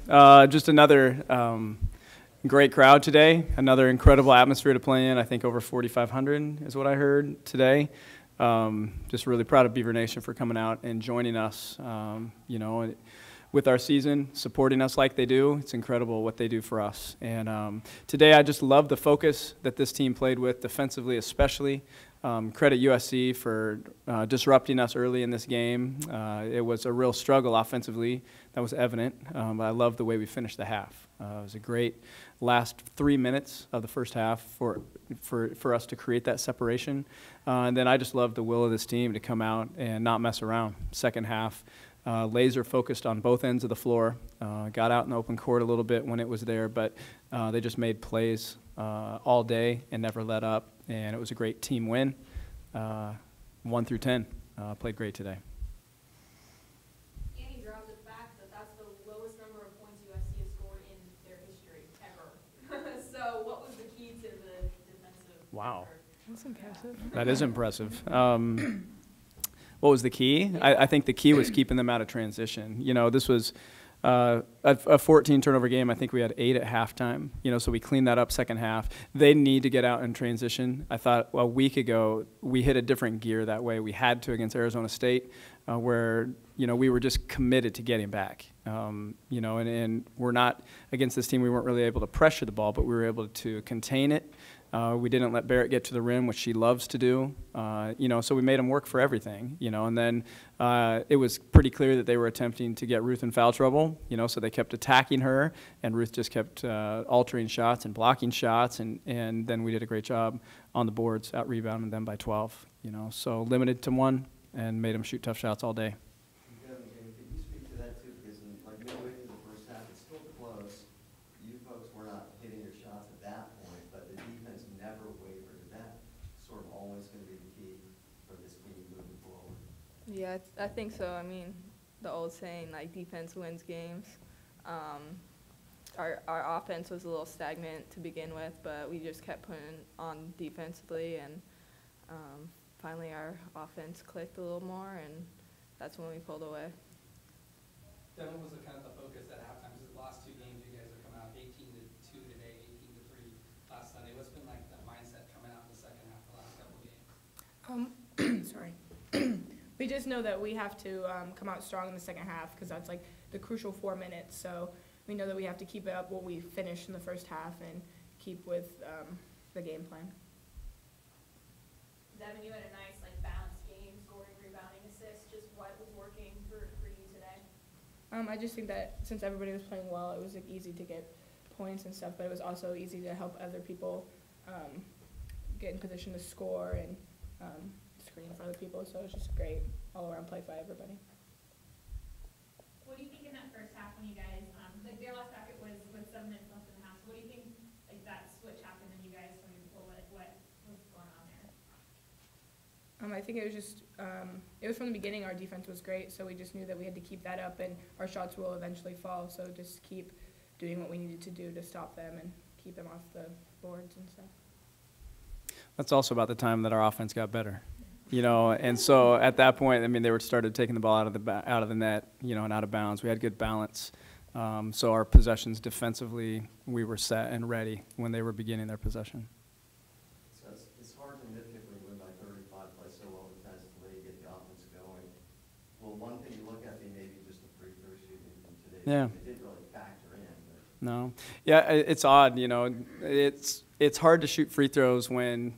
Just another great crowd today. Another incredible atmosphere to play in. I think over 4,500 is what I heard today. Just really proud of Beaver Nation for coming out and joining us, with our season, supporting us like they do. It's incredible what they do for us. And today I just love the focus that this team played with, defensively especially. Credit USC for disrupting us early in this game. It was a real struggle offensively. That was evident. But I love the way we finished the half. It was a great last 3 minutes of the first half for us to create that separation. And then I just love the will of this team to come out and not mess around. Second half, laser focused on both ends of the floor. Got out in the open court a little bit when it was there, but they just made plays all day and never let up. And it was a great team win, 1 through 10. Played great today. Andy dropped the fact that that's the lowest number of points USC has scored in their history ever. So what was the key to the defensive Wow. effort? That's impressive. That is impressive. What was the key? I think the key was keeping them out of transition. This was a 14 turnover game. I think we had 8 at halftime. So we cleaned that up second half. They need to get out in transition. I thought a week ago we hit a different gear that way. We had to against Arizona State, where we were just committed to getting back. And we're not against this team. We weren't really able to pressure the ball, but we were able to contain it. We didn't let Barrett get to the rim, which she loves to do. So we made them work for everything. And then it was pretty clear that they were attempting to get Ruth in foul trouble. So they kept attacking her, and Ruth just kept altering shots and blocking shots, and then we did a great job on the boards, out rebounding them by 12. So limited to 1 and made them shoot tough shots all day. Devin, could you speak to that too? Because midway through the first half, it's still close. You folks were not hitting your shots at that point, but the defense never wavered. Is that sort of always going to be the key for this team moving forward? Yeah, I think so. I mean, the old saying, defense wins games. Our offense was a little stagnant to begin with, but we just kept putting on defensively, and finally our offense clicked a little more, and that's when we pulled away. Devin, was the kind of the focus at halftime? Because the last 2 games you guys have come out 18-2 today, 18-3 last Sunday. What's been the mindset coming out in the second half the last couple of games? Sorry. We just know that we have to come out strong in the second half, because that's the crucial 4 minutes. So we know that we have to keep it up what we finished in the first half and keep with the game plan. Devin, you had a nice balanced game, scoring, rebounding, assists. Just what was working for you today? I just think that since everybody was playing well, it was easy to get points and stuff, but it was also easy to help other people get in position to score and screen for other people. So it was just great all-around play by everybody. What do you think in that first half when you guys, their last bracket was with 7 minutes left in the half? So what do you think that switch happened and you guys what was going on there? I think it was just, it was from the beginning our defense was great, so we just knew that we had to keep that up, and our shots will eventually fall, so just keep doing what we needed to do to stop them and keep them off the boards and stuff. That's also about the time that our offense got better. And so at that point, they started taking the ball out of the net, and out of bounds. We had good balance. So our possessions defensively, we were set and ready when they were beginning their possession. So it's hard to nitpick when you win by 35, play so well defensively, get the offense going. Well, one thing you look at maybe just the free throw shooting from today. Yeah. It didn't really factor in. But. No. Yeah, it's odd, It's hard to shoot free throws when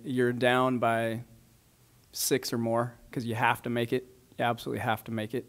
you're down by 6 or more, because you have to make it. You absolutely have to make it.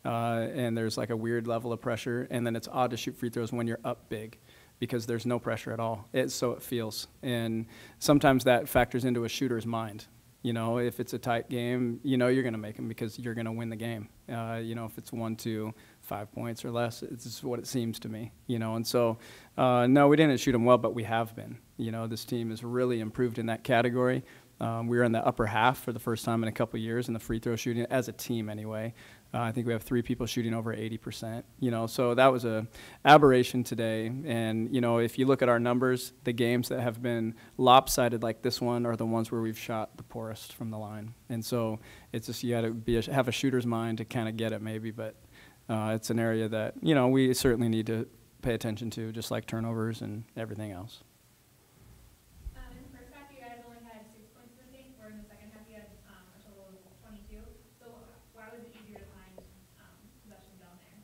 And there's a weird level of pressure. And then it's odd to shoot free throws when you're up big, because there's no pressure at all. So it feels. And sometimes that factors into a shooter's mind. If it's a tight game, you're going to make them because you're going to win the game. If it's 1, 2, 5 points or less, it's just what it seems to me. And so, no, we didn't shoot them well, but we have been. This team has really improved in that category. We were in the upper half for the first time in a couple of years in the free throw shooting, as a team anyway. I think we have 3 people shooting over 80%. So that was a aberration today. And if you look at our numbers, the games that have been lopsided like this one are the ones where we've shot the poorest from the line. And so it's just you got to have a shooter's mind to kind of get it maybe, but it's an area that, you know, we certainly need to pay attention to, just like turnovers and everything else. In the first half, you guys only had 6 points, I think, where in the second half you had a total of 22. So why was it easier to find possessions down there?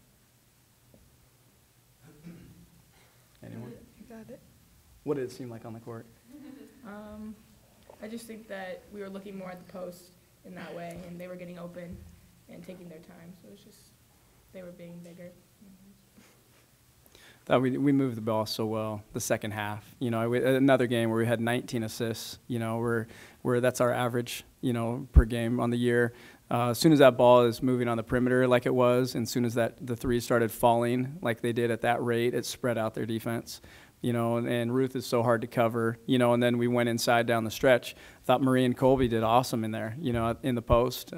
Anyone? You got it. What did it seem like on the court? I just think that we were looking more at the post in that way, and they were getting open and taking their time. So it's just they were being bigger. Thought we moved the ball so well the second half. You know, another game where we had 19 assists. You know, where that's our average, you know, per game on the year. As soon as that ball is moving on the perimeter like it was, and as soon as the threes started falling like they did at that rate, it spread out their defense. You know, and Ruth is so hard to cover, you know, and then we went inside down the stretch. Thought Marie and Colby did awesome in there, you know, in the post.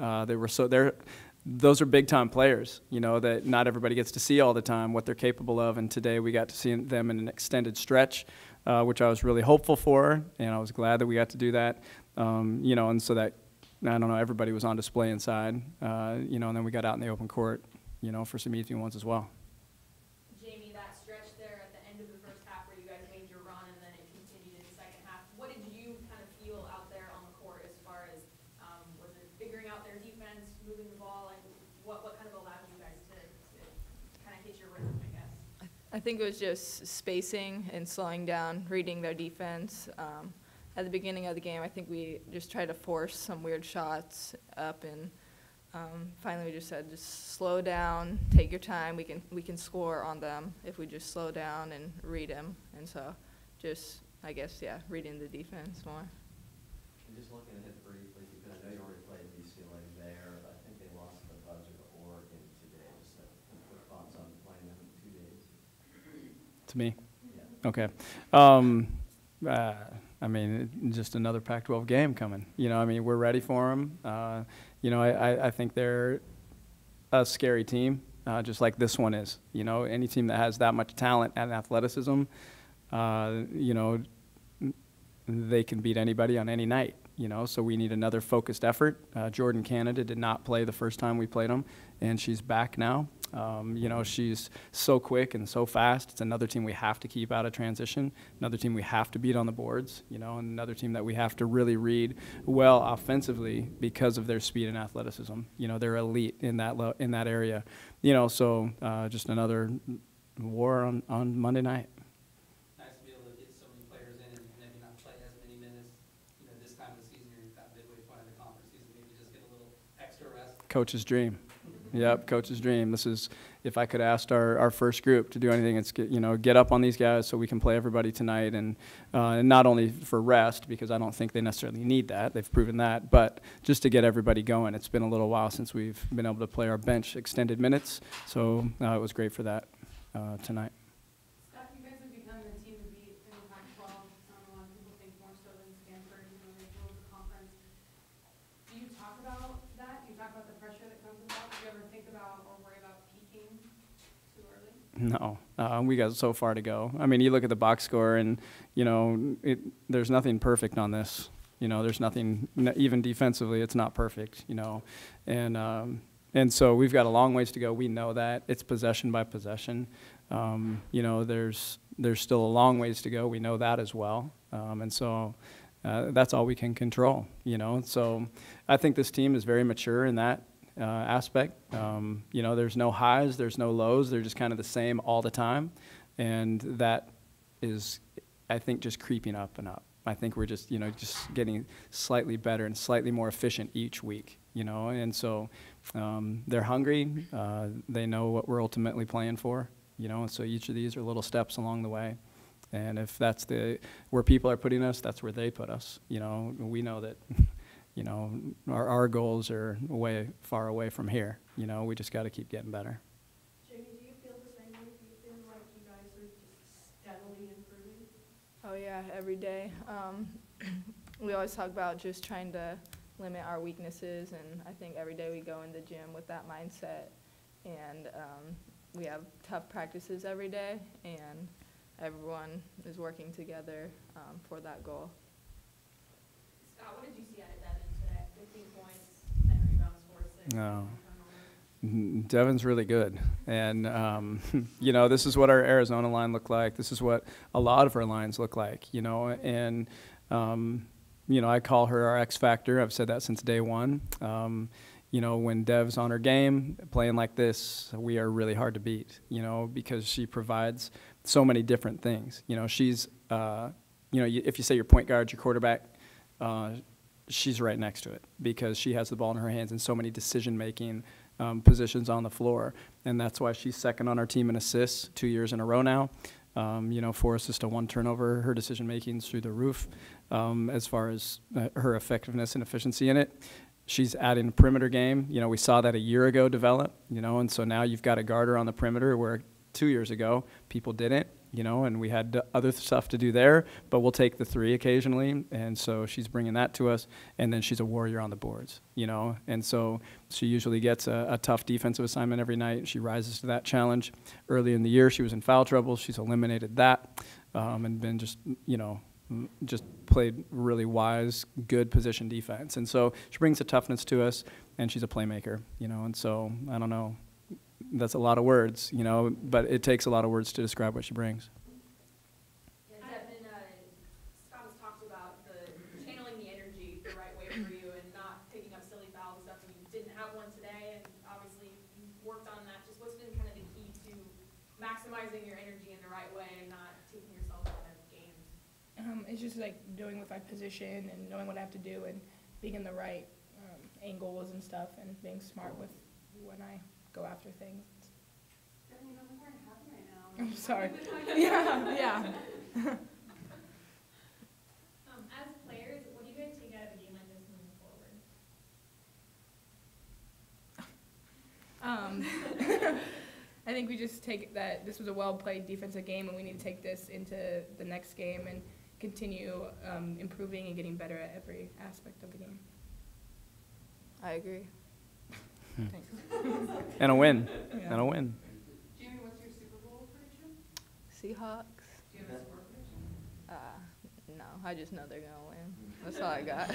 Those are big-time players, you know, that not everybody gets to see all the time what they're capable of, and today we got to see them in an extended stretch, which I was really hopeful for, and I was glad that we got to do that, you know, and so that, I don't know, everybody was on display inside, you know, and then we got out in the open court, you know, for some easy ones as well. Jamie, that stretch there at the end of the first half where you guys made your run and then it continued in the second half, what did you kind of feel out there on the court as far as, was it figuring out their defense, moving the ball, and what kind of allowed you guys to kind of hit your rhythm, I guess? I think it was just spacing and slowing down, reading their defense. At the beginning of the game, I think we just tried to force some weird shots up, and finally we just said, just slow down, take your time. We can score on them if we just slow down and read them. And so, just I guess reading the defense more. And just looking ahead briefly, because I know you already played UCLA there, but I think they lost the buzzer to Oregon today. Just quick thoughts on playing them in 2 days. To me? Yeah. Okay. I mean, just another Pac-12 game coming. You know, I mean, we're ready for them. You know, I think they're a scary team, just like this one is. You know, any team that has that much talent and athleticism, you know, they can beat anybody on any night. You know, so we need another focused effort. Jordan Canada did not play the first time we played them, and she's back now. You know, she's so quick and so fast. It's another team we have to keep out of transition, another team we have to beat on the boards, you know, and another team that we have to really read well offensively because of their speed and athleticism. You know, they're elite in that area. You know, so just another war on Monday night. Nice to be able to get so many players in and maybe not play as many minutes, you know, this time of the season. You're at that midway point of the conference season, maybe just get a little extra rest. Coach's dream. Yep, coach's dream. This is, if I could ask our first group to do anything, it's get up on these guys so we can play everybody tonight, and not only for rest, because I don't think they necessarily need that. They've proven that, but just to get everybody going. It's been a little while since we've been able to play our bench extended minutes, so it was great for that tonight. Scott, you guys have become the team to beat in the Pac-12. A lot of people think more so than Stanford, you know, they drove the conference. Do you talk about that? Do you talk about the pressure that comes with that? Do you ever think about or worry about peaking too early? No, we got so far to go. I mean, you look at the box score, and you know, there's nothing perfect on this. You know, there's nothing, even defensively, it's not perfect. You know, and so we've got a long ways to go. We know that. It's possession by possession. You know, there's still a long ways to go. We know that as well. And so that's all we can control. You know, so I think this team is very mature in that aspect. You know, there's no highs, there's no lows. They're just kind of the same all the time. And that is, I think, just creeping up and up. I think we're just, you know, just getting slightly better and slightly more efficient each week, you know. And so they're hungry. They know what we're ultimately playing for, you know. And so each of these are little steps along the way. And if that's where people are putting us, that's where they put us. You know, we know that, you know, our goals are way far away from here. You know, we just got to keep getting better. Jamie, do you feel the same way? Do you feel like you guys are just steadily improving? Oh yeah, every day. We always talk about just trying to limit our weaknesses, and I think every day we go in the gym with that mindset, and we have tough practices every day, and everyone is working together for that goal. Scott, what did you see out of Devin today? 15 points, 10 rebounds, 4 assists. No. Devin's really good. And, you know, this is what our Arizona line looked like. This is what a lot of our lines look like, you know. And, you know, I call her our X factor. I've said that since day one. You know, when Dev's on her game, playing like this, we are really hard to beat, you know, because she provides so many different things. You know, she's, you know, if you say your point guard, your quarterback, she's right next to it because she has the ball in her hands in so many decision-making positions on the floor. And that's why she's second on our team in assists 2 years in a row now. You know, 4 assists to 1 turnover. Her decision-making is through the roof as far as her effectiveness and efficiency in it. She's adding a perimeter game. You know, we saw that a year ago develop, you know, and so now you've got a guarder on the perimeter where 2 years ago people didn't, you know, and we had other stuff to do there, but we'll take the 3 occasionally, and so she's bringing that to us, and then she's a warrior on the boards, you know, and so she usually gets a tough defensive assignment every night, and she rises to that challenge. Early in the year, she was in foul trouble. She's eliminated that and been just, you know, just played really wise, good position defense. And so she brings a toughness to us, and she's a playmaker, you know, and so I don't know. That's a lot of words, you know, but it takes a lot of words to describe what she brings. Yeah, Devin, Scott has talked about channeling the energy the right way for you and not picking up silly fouls and stuff, and you didn't have one today, and obviously you worked on that. Just what's been kind of the key to maximizing your energy in the right way and not taking yourself out of games? It's just like doing with my position and knowing what I have to do and being in the right angles and stuff and being smart with when I go after things. Devin, you don't look very happy right now. I'm sorry. Yeah. As players, what do you guys take out of a game like this moving forward? I think we just take that this was a well-played defensive game, and we need to take this into the next game and continue improving and getting better at every aspect of the game. I agree. Thanks. And a win. Yeah. And a win. Jamie, what's your Super Bowl prediction? Seahawks? Do you have a score prediction? No, I just know they're going to win. That's all I got.